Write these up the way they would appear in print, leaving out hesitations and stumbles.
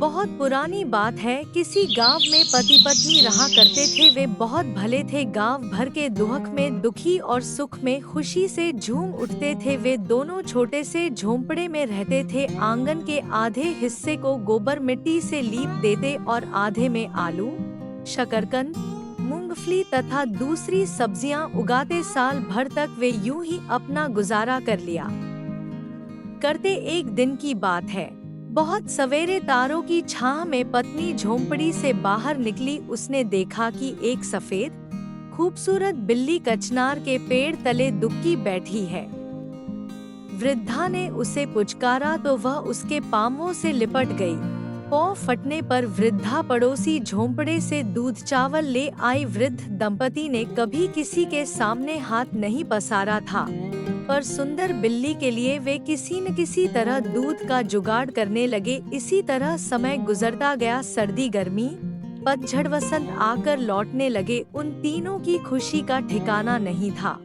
बहुत पुरानी बात है। किसी गांव में पति पत्नी रहा करते थे। वे बहुत भले थे। गांव भर के दुख में दुखी और सुख में खुशी से झूम उठते थे। वे दोनों छोटे से झोंपड़े में रहते थे। आंगन के आधे हिस्से को गोबर मिट्टी से लीप देते और आधे में आलू, शकरकंद, मूंगफली तथा दूसरी सब्जियां उगाते। साल भर तक वे यूं ही अपना गुजारा कर लिया करते। एक दिन की बात है, बहुत सवेरे तारों की छाह में पत्नी झोंपड़ी से बाहर निकली। उसने देखा कि एक सफेद खूबसूरत बिल्ली कचनार के पेड़ तले दुबकी बैठी है। वृद्धा ने उसे पुचकारा तो वह उसके पांवों से लिपट गई। पांव फटने पर वृद्धा पड़ोसी झोंपड़े से दूध चावल ले आई। वृद्ध दंपति ने कभी किसी के सामने हाथ नहीं पसारा था, पर सुंदर बिल्ली के लिए वे किसी न किसी तरह दूध का जुगाड़ करने लगे। इसी तरह समय गुजरता गया। सर्दी, गर्मी, पतझड़, वसंत आकर लौटने लगे। उन तीनों की खुशी का ठिकाना नहीं था।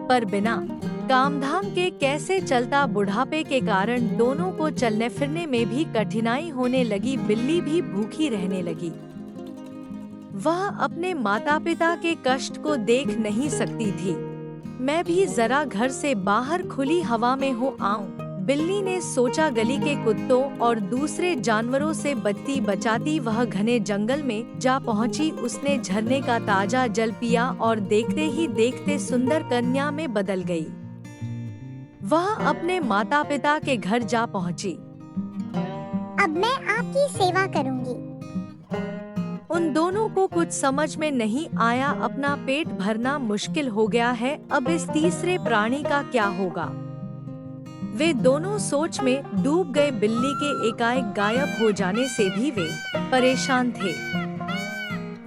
पर बिना कामधाम के कैसे चलता। बुढ़ापे के कारण दोनों को चलने फिरने में भी कठिनाई होने लगी। बिल्ली भी भूखी रहने लगी। वह अपने माता पिता के कष्ट को देख नहीं सकती थी। मैं भी जरा घर से बाहर खुली हवा में हो आऊं, बिल्ली ने सोचा। गली के कुत्तों और दूसरे जानवरों से बचती बचाती वह घने जंगल में जा पहुंची। उसने झरने का ताजा जल पिया और देखते ही देखते सुंदर कन्या में बदल गई। वह अपने माता पिता के घर जा पहुंची। अब मैं आपकी सेवा करूंगी। उन दोनों को कुछ समझ में नहीं आया। अपना पेट भरना मुश्किल हो गया है, अब इस तीसरे प्राणी का क्या होगा। वे दोनों सोच में डूब गए। बिल्ली के एकाएक गायब हो जाने से भी वे परेशान थे।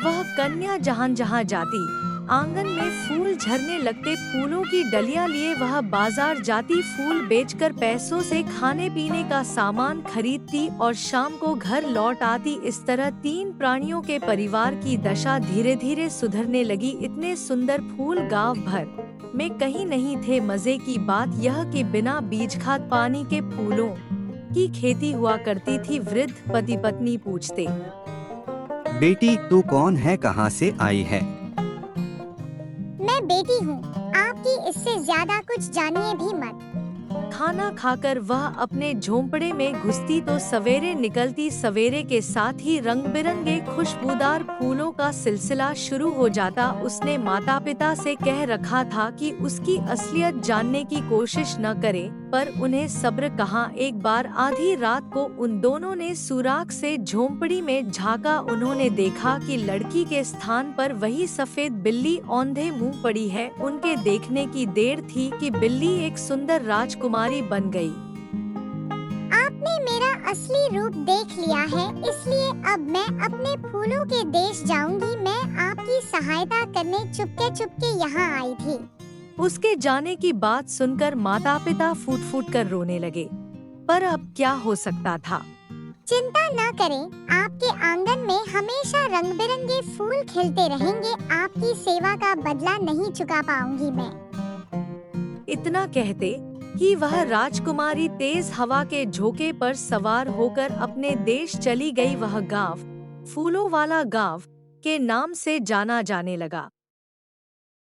वह कन्या जहां जहां जाती, आंगन में फूल झरने लगते। फूलों की डलियां लिए वह बाजार जाती। फूल बेचकर पैसों से खाने पीने का सामान खरीदती और शाम को घर लौट आती। इस तरह तीन प्राणियों के परिवार की दशा धीरे धीरे सुधरने लगी। इतने सुंदर फूल गांव भर में कहीं नहीं थे। मजे की बात यह कि बिना बीज खाद पानी के फूलों की खेती हुआ करती थी। वृद्ध पति पत्नी पूछते, बेटी तू कौन है, कहाँ से आई है? मैं बेटी हूँ, आपकी इससे ज्यादा कुछ जानिए भी मत। खाना खाकर वह अपने झोंपड़े में घुसती तो सवेरे निकलती। सवेरे के साथ ही रंग बिरंगे खुशबूदार फूलों का सिलसिला शुरू हो जाता। उसने माता पिता से कह रखा था कि उसकी असलियत जानने की कोशिश न करें, पर उन्हें सब्र कहाँ। एक बार आधी रात को उन दोनों ने सुराख से झोंपड़ी में झांका। उन्होंने देखा कि लड़की के स्थान पर वही सफेद बिल्ली औंधे मुंह पड़ी है। उनके देखने की देर थी कि बिल्ली एक सुंदर राजकुमारी बन गई। आपने मेरा असली रूप देख लिया है, इसलिए अब मैं अपने फूलों के देश जाऊंगी। मैं आपकी सहायता करने चुपके चुपके यहाँ आई थी। उसके जाने की बात सुनकर माता पिता फूट फूट कर रोने लगे। पर अब क्या हो सकता था। चिंता न करें, आपके आंगन में हमेशा रंग बिरंगे फूल खिलते रहेंगे। आपकी सेवा का बदला नहीं चुका पाऊंगी मैं। इतना कहते कि वह राजकुमारी तेज हवा के झोंके पर सवार होकर अपने देश चली गई। वह गांव फूलों वाला गांव के नाम से जाना जाने लगा।